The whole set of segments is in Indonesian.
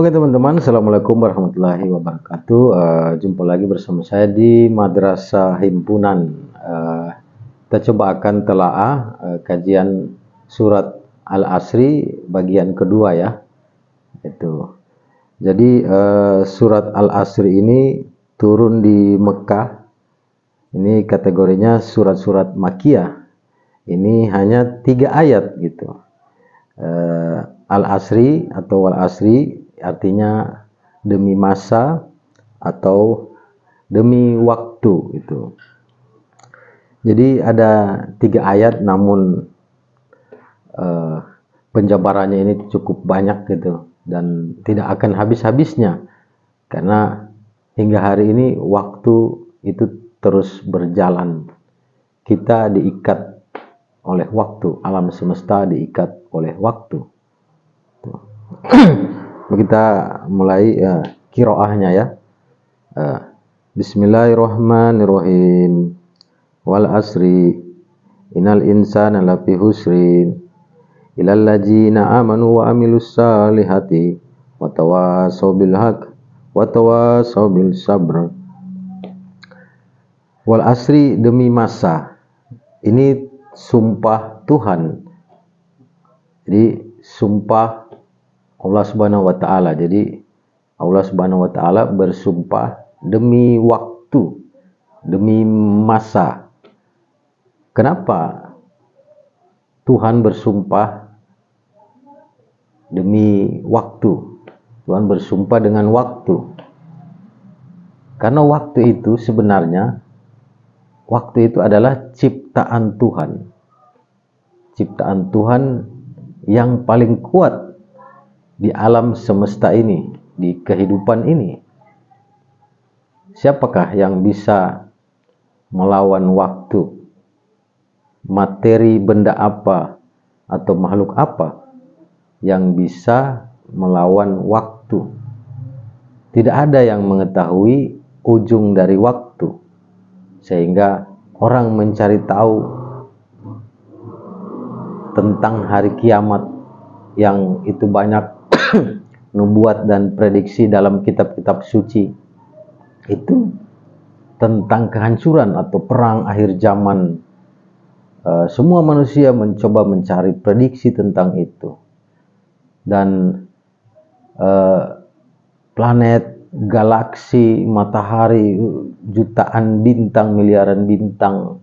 Oke teman-teman, Assalamualaikum warahmatullahi wabarakatuh. Jumpa lagi bersama saya di Madrasah Himpunan. Kita coba akan telaah kajian surat Al-Asri bagian kedua ya. Jadi surat Al-Asri ini turun di Mekah. Ini kategorinya surat-surat Makkiyah. Ini hanya 3 ayat gitu. Al-Asri atau Wal-Asri artinya demi masa atau demi waktu itu. Jadi ada 3 ayat, namun penjabarannya ini cukup banyak gitu dan tidak akan habis-habisnya karena hingga hari ini waktu itu terus berjalan. Kita diikat oleh waktu, alam semesta diikat oleh waktu. Kita mulai qiraahnya ya. Bismillahirrahmanirrahim. Wal asri innal insana lafi husrin illal ladzina amanu wa amilus salihati wa tawasaw bil haqq wa tawasaw bil sabr. Wal asri, demi masa. Ini sumpah Tuhan. Jadi sumpah Allah Subhanahu wa taala. Jadi Allah Subhanahu wa taala bersumpah demi waktu, demi masa. Kenapa Tuhan bersumpah demi waktu? Tuhan bersumpah dengan waktu. Karena waktu itu sebenarnya adalah ciptaan Tuhan. Ciptaan Tuhan yang paling kuat di alam semesta ini, di kehidupan ini. Siapakah yang bisa melawan waktu? Materi, benda apa atau makhluk apa yang bisa melawan waktu? Tidak ada yang mengetahui ujung dari waktu, sehingga orang mencari tahu tentang hari kiamat yang itu banyak nubuat dan prediksi dalam kitab-kitab suci. Itu tentang kehancuran atau perang akhir zaman. Semua manusia mencoba mencari prediksi tentang itu. Dan planet, galaksi, matahari, jutaan bintang, miliaran bintang,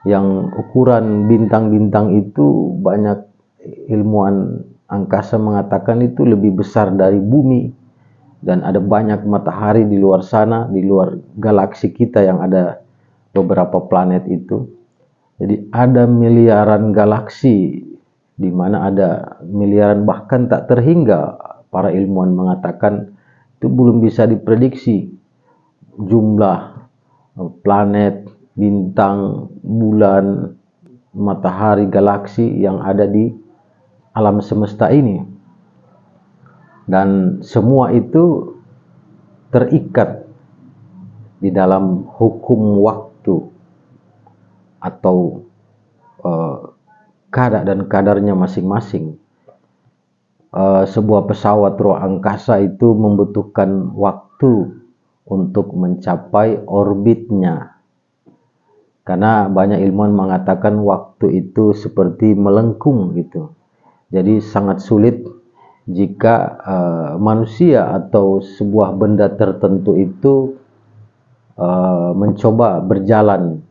yang ukuran bintang-bintang itu banyak ilmuwan angkasa mengatakan itu lebih besar dari bumi, dan ada banyak matahari di luar sana, di luar galaksi kita yang ada beberapa planet itu. Jadi ada miliaran galaksi, di mana ada miliaran bahkan tak terhingga. Para ilmuwan mengatakan itu belum bisa diprediksi jumlah planet, bintang, bulan, matahari, galaksi yang ada di alam semesta ini. Dan semua itu terikat di dalam hukum waktu atau kadar dan kadarnya masing-masing. Sebuah pesawat ruang angkasa itu membutuhkan waktu untuk mencapai orbitnya. Karena banyak ilmuwan mengatakan waktu itu seperti melengkung gitu. Jadi sangat sulit jika manusia atau sebuah benda tertentu itu mencoba berjalan.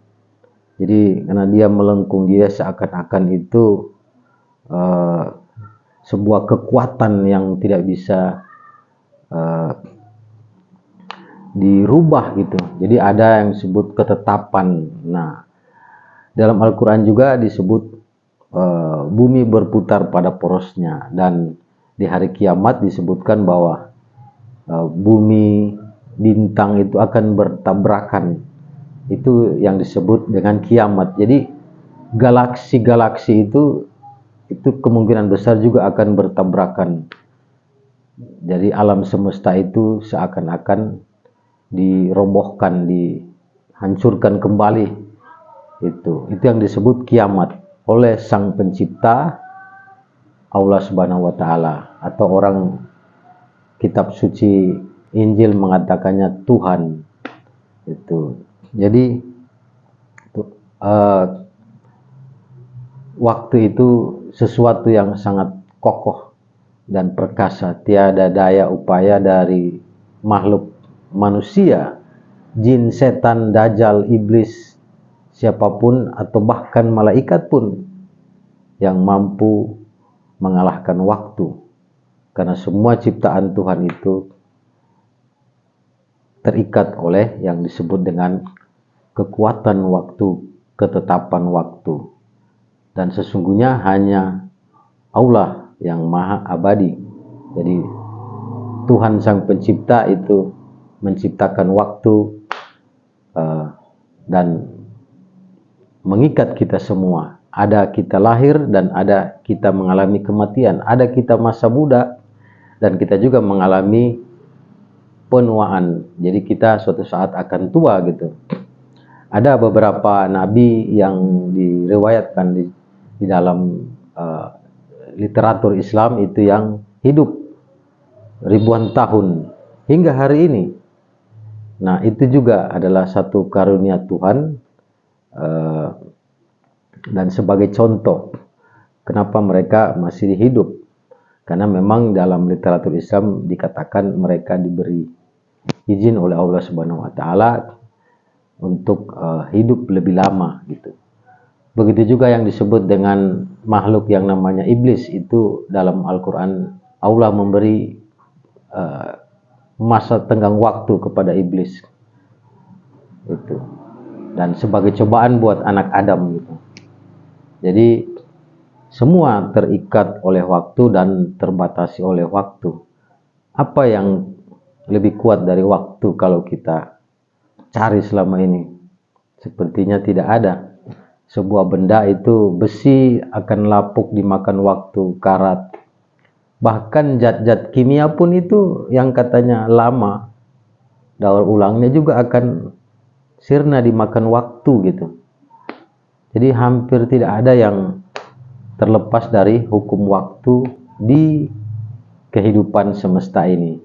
Jadi karena dia melengkung, dia seakan-akan itu sebuah kekuatan yang tidak bisa dirubah gitu. Jadi ada yang disebut ketetapan. Nah, dalam Al-Quran juga disebut bumi berputar pada porosnya, dan di hari kiamat disebutkan bahwa bumi, bintang itu akan bertabrakan. Itu yang disebut dengan kiamat. Jadi galaksi-galaksi itu kemungkinan besar juga akan bertabrakan. Jadi alam semesta itu seakan-akan dirobohkan, dihancurkan kembali. Itu yang disebut kiamat oleh Sang Pencipta, Allah Subhanahu wa taala, atau orang kitab suci Injil mengatakannya Tuhan. Itu. Jadi waktu itu sesuatu yang sangat kokoh dan perkasa, tiada daya upaya dari makhluk manusia, jin, setan, dajjal, iblis, siapapun atau bahkan malaikat pun yang mampu mengalahkan waktu. Karena semua ciptaan Tuhan itu terikat oleh yang disebut dengan kekuatan waktu, ketetapan waktu. Dan sesungguhnya hanya Allah yang maha abadi. Jadi Tuhan Sang Pencipta itu menciptakan waktu dan mengikat kita semua. Ada kita lahir dan ada kita mengalami kematian. Ada kita masa muda dan kita juga mengalami penuaan. Jadi kita suatu saat akan tua gitu. Ada beberapa nabi yang diriwayatkan di dalam literatur Islam itu yang hidup ribuan tahun hingga hari ini. Nah, itu juga adalah satu karunia Tuhan dan sebagai contoh kenapa mereka masih hidup. Karena memang dalam literatur Islam dikatakan mereka diberi izin oleh Allah Subhanahu wa taala untuk hidup lebih lama gitu. Begitu juga yang disebut dengan makhluk yang namanya iblis, itu dalam Al-Qur'an Allah memberi masa tenggang waktu kepada iblis. Itu. Dan sebagai cobaan buat anak Adam gitu. Jadi semua terikat oleh waktu dan terbatasi oleh waktu. Apa yang lebih kuat dari waktu kalau kita cari selama ini? Sepertinya tidak ada. Sebuah benda itu besi akan lapuk dimakan waktu, karat. Bahkan zat-zat kimia pun itu yang katanya lama, daur ulangnya juga akan sirna dimakan waktu gitu. Jadi hampir tidak ada yang terlepas dari hukum waktu di kehidupan semesta ini.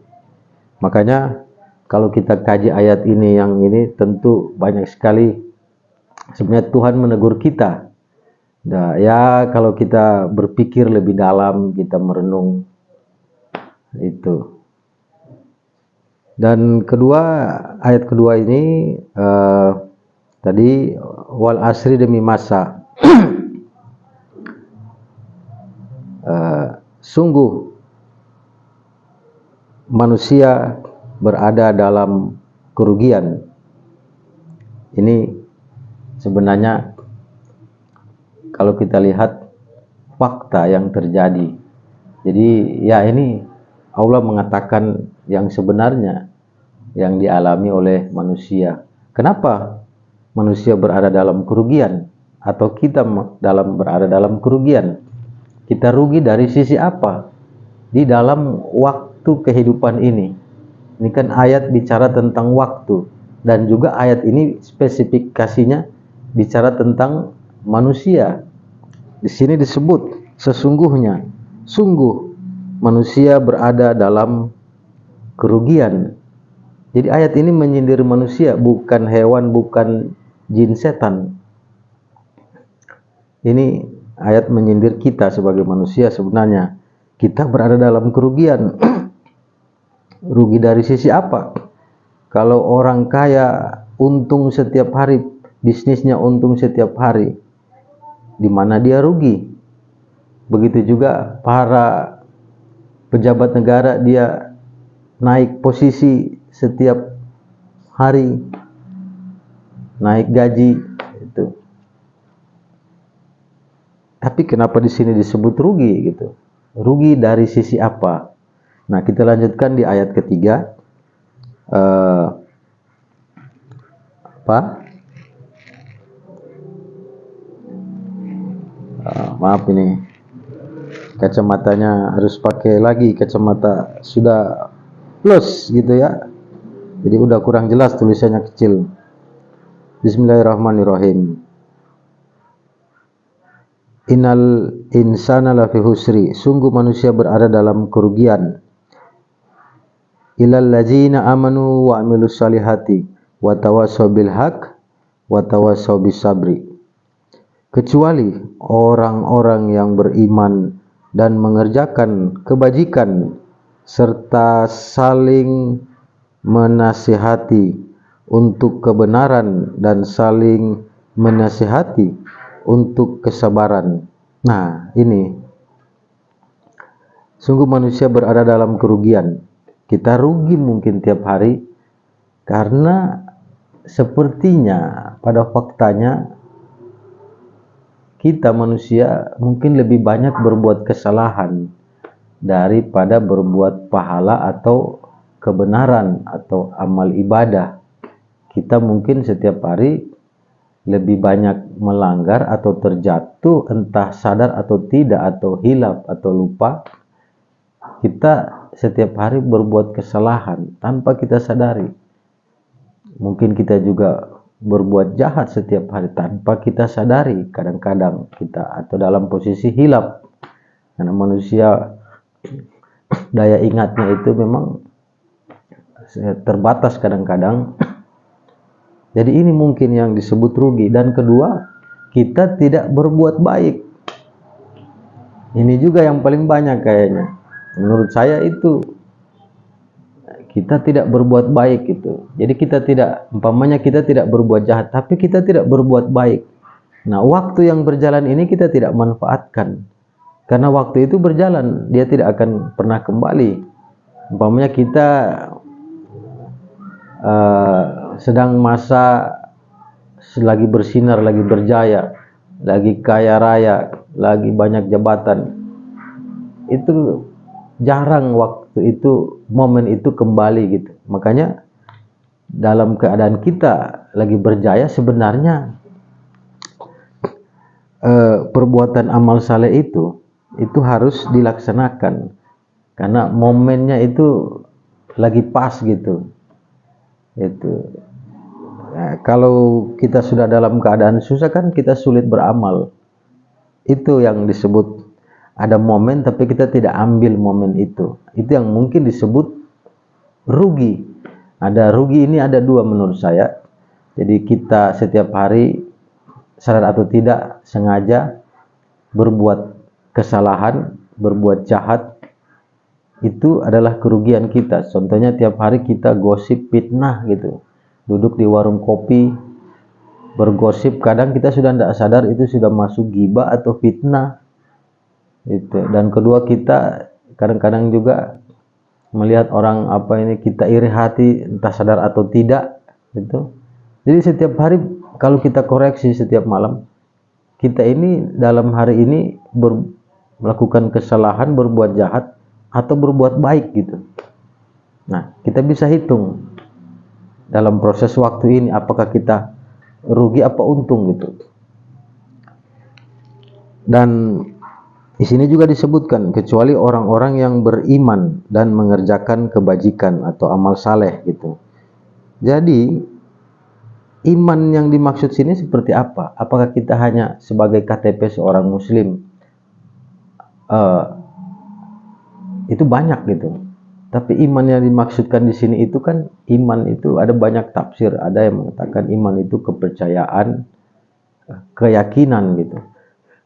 Makanya kalau kita kaji ayat ini, yang ini tentu banyak sekali sebenarnya Tuhan menegur kita. Nah, ya kalau kita berpikir lebih dalam, kita merenung itu. Dan kedua, ayat kedua ini tadi wal asri, demi masa. Sungguh manusia berada dalam kerugian. Ini sebenarnya kalau kita lihat fakta yang terjadi. Jadi ya ini Allah mengatakan yang sebenarnya yang dialami oleh manusia. Kenapa manusia berada dalam kerugian atau kita berada dalam kerugian? Kita rugi dari sisi apa? Di dalam waktu kehidupan ini. Ini kan ayat bicara tentang waktu, dan juga ayat ini spesifikasinya bicara tentang manusia. Di sini disebut sesungguhnya, sungguh manusia berada dalam kerugian. Jadi ayat ini menyindir manusia, bukan hewan, bukan jin, setan. Ini ayat menyindir kita sebagai manusia. Sebenarnya kita berada dalam kerugian. Rugi dari sisi apa? Kalau orang kaya untung setiap hari, bisnisnya untung setiap hari, di mana dia rugi? Begitu juga para pejabat negara, dia naik posisi setiap hari, naik gaji itu. Tapi kenapa di sini disebut rugi gitu? Rugi dari sisi apa? Nah, kita lanjutkan di ayat ketiga. Maaf ini kacamatanya harus pakai lagi, kacamata sudah plus gitu ya. Jadi udah kurang jelas, tulisannya kecil. Bismillahirrahmanirrahim. Innal insana lafi husri, sungguh manusia berada dalam kerugian. ilal ladzina amanu wa amilus salihati wa tawassaw bil haq wa tawassaw bis sabri. Kecuali orang-orang yang beriman dan mengerjakan kebajikan serta saling menasihati untuk kebenaran dan saling menasihati untuk kesabaran. Nah, ini sungguh manusia berada dalam kerugian. Kita rugi mungkin tiap hari karena sepertinya pada faktanya kita manusia mungkin lebih banyak berbuat kesalahan daripada berbuat pahala atau kebenaran atau amal ibadah. Kita mungkin setiap hari lebih banyak melanggar atau terjatuh, entah sadar atau tidak, atau hilaf atau lupa. Kita setiap hari berbuat kesalahan tanpa kita sadari. Mungkin kita juga berbuat jahat setiap hari tanpa kita sadari. Kadang-kadang kita atau dalam posisi hilaf, karena manusia daya ingatnya itu memang terbatas kadang-kadang. Jadi ini mungkin yang disebut rugi. Dan kedua, kita tidak berbuat baik. Ini juga yang paling banyak kayaknya. Menurut saya itu kita tidak berbuat baik gitu. Jadi kita tidak, umpamanya kita tidak berbuat jahat, tapi kita tidak berbuat baik. Nah, waktu yang berjalan ini kita tidak manfaatkan. Karena waktu itu berjalan, dia tidak akan pernah kembali. Umpamanya kita sedang masa lagi bersinar, lagi berjaya, lagi kaya raya, lagi banyak jabatan. Itu jarang waktu itu, momen itu kembali gitu. Makanya dalam keadaan kita lagi berjaya, sebenarnya perbuatan amal saleh itu harus dilaksanakan karena momennya itu lagi pas gitu. Itu nah, kalau kita sudah dalam keadaan susah kan kita sulit beramal. Itu yang disebut ada momen tapi kita tidak ambil momen itu yang mungkin disebut rugi. Ada rugi ini ada dua menurut saya. Jadi kita setiap hari sadar atau tidak sengaja berbuat kesalahan, berbuat jahat, itu adalah kerugian kita. Contohnya tiap hari kita gosip, fitnah gitu, duduk di warung kopi bergosip, kadang kita sudah tidak sadar itu sudah masuk ghibah atau fitnah itu. Dan kedua, kita kadang-kadang juga melihat orang kita iri hati, entah sadar atau tidak gitu. Jadi setiap hari kalau kita koreksi setiap malam, kita ini dalam hari ini melakukan kesalahan, berbuat jahat atau berbuat baik gitu. Nah, kita bisa hitung dalam proses waktu ini apakah kita rugi apa untung gitu. Dan di sini juga disebutkan kecuali orang-orang yang beriman dan mengerjakan kebajikan atau amal saleh gitu. Jadi iman yang dimaksud sini seperti apa? Apakah kita hanya sebagai KTP seorang muslim? Itu banyak gitu. Tapi iman yang dimaksudkan di sini itu kan, iman itu ada banyak tafsir. Ada yang mengatakan iman itu kepercayaan, keyakinan gitu.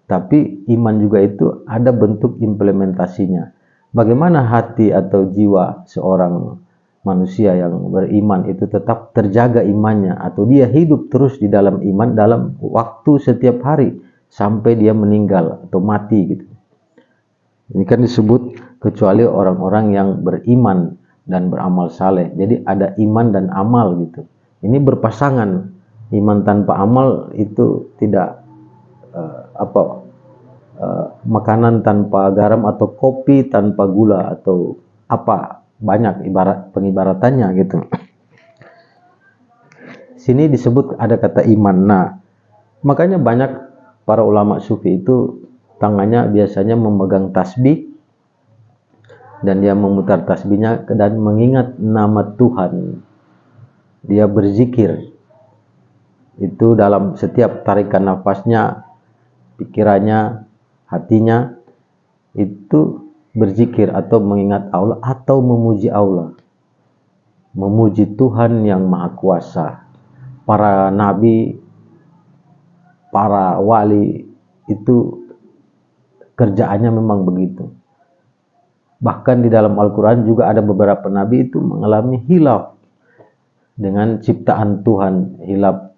Tapi iman juga itu ada bentuk implementasinya. Bagaimana hati atau jiwa seorang manusia yang beriman itu tetap terjaga imannya, atau dia hidup terus di dalam iman dalam waktu setiap hari sampai dia meninggal atau mati gitu. Ini kan disebut kecuali orang-orang yang beriman dan beramal saleh. Jadi ada iman dan amal gitu. Ini berpasangan. Iman tanpa amal itu tidak makanan tanpa garam atau kopi tanpa gula atau apa, banyak pengibaratannya gitu. Sini disebut ada kata iman. Nah, makanya banyak para ulama sufi itu tangannya biasanya memegang tasbih dan dia memutar tasbihnya dan mengingat nama Tuhan. Dia berzikir. Itu dalam setiap tarikan nafasnya, pikirannya, hatinya itu berzikir atau mengingat Allah atau memuji Allah. memuji Tuhan yang Maha Kuasa. Para nabi, para wali itu kerjaannya memang begitu. Bahkan di dalam Al-Quran juga ada beberapa nabi itu mengalami hilaf dengan ciptaan Tuhan, hilaf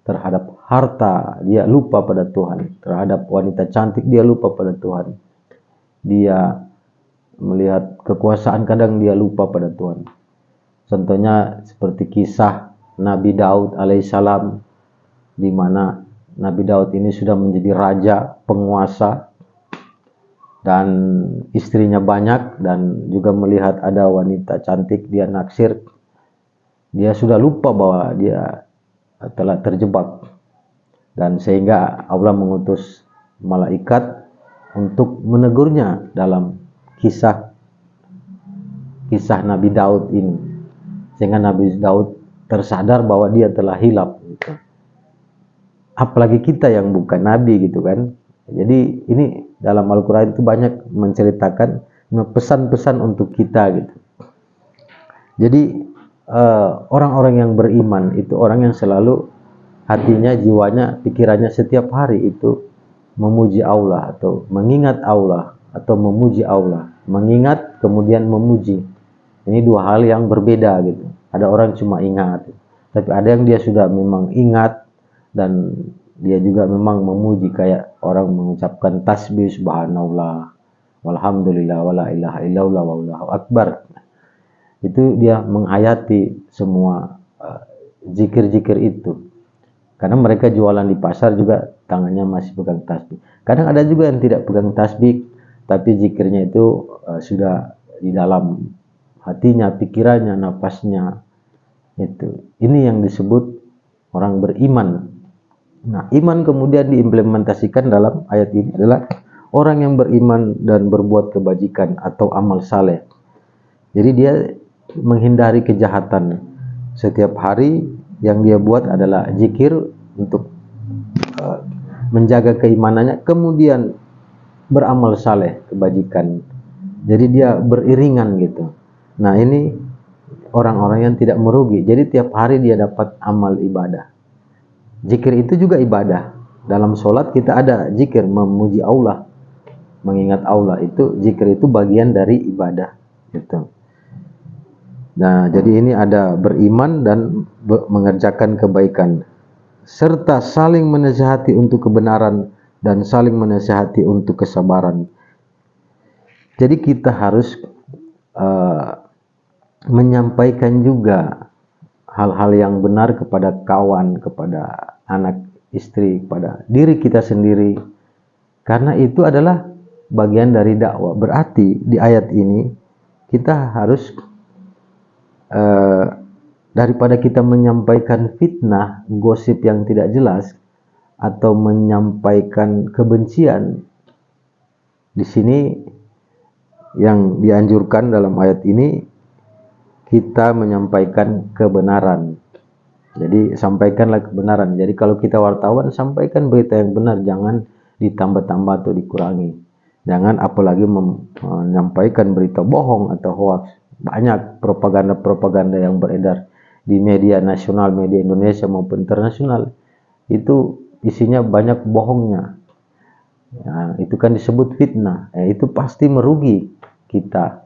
terhadap harta, dia lupa pada Tuhan. Terhadap wanita cantik, dia lupa pada Tuhan. Dia melihat kekuasaan, kadang dia lupa pada Tuhan. Contohnya seperti kisah Nabi Daud alaihissalam, di mana Nabi Daud ini sudah menjadi raja, penguasa, dan istrinya banyak, dan juga melihat ada wanita cantik, dia naksir. Dia sudah lupa bahwa dia telah terjebak, dan sehingga Allah mengutus malaikat untuk menegurnya dalam kisah Nabi Daud ini, sehingga Nabi Daud tersadar bahwa dia telah hilaf gitu. Apalagi kita yang bukan nabi gitu kan. Jadi ini dalam Al-Quran itu banyak menceritakan pesan-pesan untuk kita gitu. Jadi orang-orang yang beriman itu orang yang selalu hatinya, jiwanya, pikirannya setiap hari itu memuji Allah atau mengingat Allah atau memuji Allah. Mengingat kemudian memuji. Ini dua hal yang berbeda gitu. Ada orang cuma ingat, tapi ada yang dia sudah memang ingat dan dia juga memang memuji, kayak orang mengucapkan tasbih subhanallah, walhamdulillah, wala ilaha illallah, wallahu akbar. Itu dia menghayati semua zikir-zikir itu. Karena mereka jualan di pasar juga tangannya masih pegang tasbih. Kadang ada juga yang tidak pegang tasbih, tapi zikirnya itu sudah di dalam hatinya, pikirannya, nafasnya. Itu. Ini yang disebut orang beriman. Nah, iman kemudian diimplementasikan dalam ayat ini adalah orang yang beriman dan berbuat kebajikan atau amal saleh. Jadi dia menghindari kejahatan. Setiap hari yang dia buat adalah zikir untuk menjaga keimanannya, kemudian beramal saleh, kebajikan. Jadi dia beriringan gitu. Nah, ini orang-orang yang tidak merugi. Jadi tiap hari dia dapat amal ibadah. Zikir itu juga ibadah. Dalam sholat kita ada zikir, memuji Allah, mengingat Allah. Itu zikir itu bagian dari ibadah gitu. Nah, jadi ini ada beriman dan mengerjakan kebaikan, serta saling menasihati untuk kebenaran dan saling menasihati untuk kesabaran. Jadi kita harus menyampaikan juga hal-hal yang benar kepada kawan, kepada anak, istri, kepada diri kita sendiri, karena itu adalah bagian dari dakwah. Berarti di ayat ini kita harus daripada kita menyampaikan fitnah, gosip yang tidak jelas, atau menyampaikan kebencian, di sini yang dianjurkan dalam ayat ini kita menyampaikan kebenaran. Jadi sampaikanlah kebenaran. Jadi kalau kita wartawan, sampaikan berita yang benar, jangan ditambah-tambah atau dikurangi. Jangan apalagi menyampaikan berita bohong atau hoax. Banyak propaganda-propaganda yang beredar di media nasional, media Indonesia maupun internasional. Itu isinya banyak bohongnya. Ya, itu kan disebut fitnah. Itu pasti merugi kita.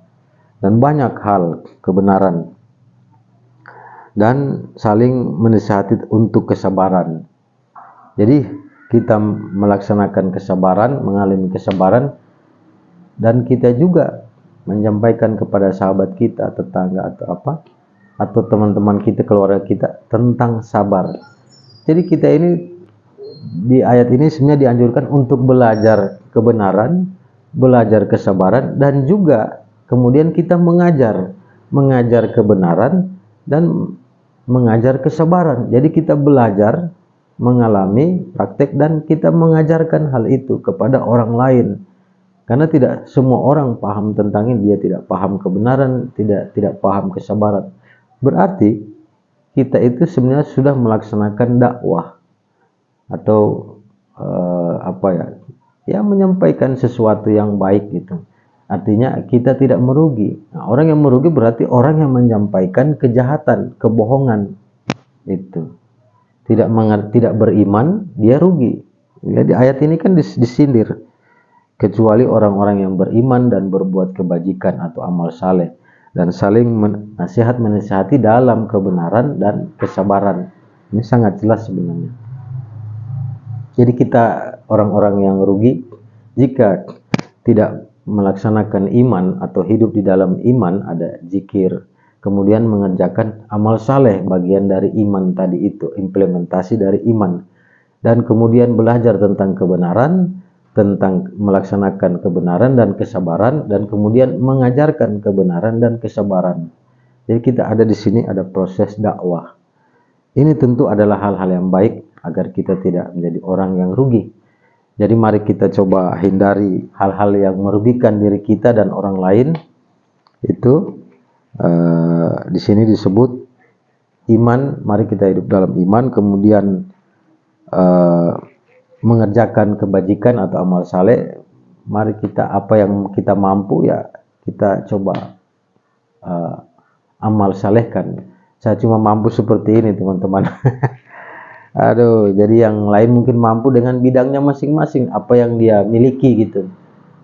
Dan banyak hal kebenaran. Dan saling menasihati untuk kesabaran. Jadi kita melaksanakan kesabaran, mengalami kesabaran, dan kita juga menyampaikan kepada sahabat kita, tetangga atau apa, atau teman-teman kita, keluarga kita tentang sabar. Jadi kita ini di ayat ini sebenarnya dianjurkan untuk belajar kebenaran, belajar kesabaran, dan juga kemudian kita mengajar kebenaran dan mengajar kesabaran. Jadi kita belajar, mengalami, praktek, dan kita mengajarkan hal itu kepada orang lain. Karena tidak semua orang paham tentang ini, dia tidak paham kebenaran, tidak paham kesabaran. Berarti kita itu sebenarnya sudah melaksanakan dakwah atau menyampaikan sesuatu yang baik gitu. Artinya kita tidak merugi. Nah, orang yang merugi berarti orang yang menyampaikan kejahatan, kebohongan. Itu. Tidak beriman, dia rugi. Jadi ayat ini kan disindir. Kecuali orang-orang yang beriman dan berbuat kebajikan atau amal saleh dan saling menasihati dalam kebenaran dan kesabaran. Ini sangat jelas sebenarnya. Jadi kita orang-orang yang rugi jika tidak melaksanakan iman atau hidup di dalam iman, ada zikir, kemudian mengerjakan amal saleh, bagian dari iman tadi itu, implementasi dari iman, dan kemudian belajar tentang kebenaran, tentang melaksanakan kebenaran dan kesabaran, dan kemudian mengajarkan kebenaran dan kesabaran. Jadi kita ada di sini, ada proses dakwah. Ini tentu adalah hal-hal yang baik agar kita tidak menjadi orang yang rugi. Jadi mari kita coba hindari hal-hal yang merugikan diri kita dan orang lain. Itu di sini disebut iman. Mari kita hidup dalam iman, kemudian mengerjakan kebajikan atau amal saleh. Mari kita apa yang kita mampu ya kita coba amal salehkan. Saya cuma mampu seperti ini, teman-teman. Aduh, jadi yang lain mungkin mampu dengan bidangnya masing-masing, apa yang dia miliki gitu.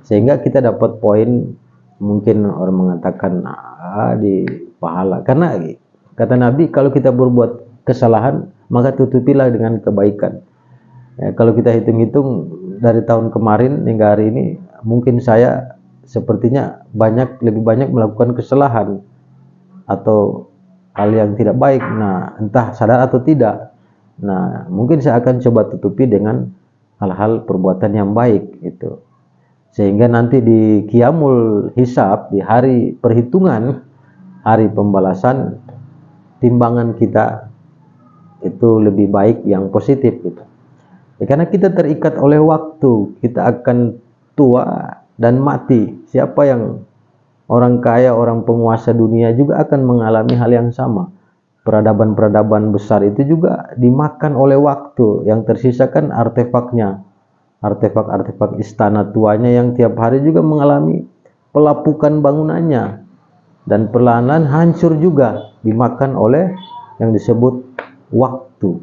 Sehingga kita dapat poin, mungkin orang mengatakan di pahala. Karena kata Nabi, kalau kita berbuat kesalahan, maka tutupilah dengan kebaikan. Ya, kalau kita hitung-hitung dari tahun kemarin hingga hari ini, mungkin saya sepertinya lebih banyak melakukan kesalahan atau hal yang tidak baik. Nah, entah sadar atau tidak. Nah, mungkin saya akan coba tutupi dengan hal-hal perbuatan yang baik itu. Sehingga nanti di qiyamul hisab, di hari perhitungan, hari pembalasan, timbangan kita itu lebih baik yang positif gitu. Ya, karena kita terikat oleh waktu, kita akan tua dan mati. Siapa yang orang kaya, orang penguasa dunia juga akan mengalami hal yang sama. Peradaban-peradaban besar itu juga dimakan oleh waktu, yang tersisa kan artefaknya, artefak-artefak istana tuanya yang tiap hari juga mengalami pelapukan bangunannya, dan perlahan-lahan hancur juga, dimakan oleh yang disebut waktu.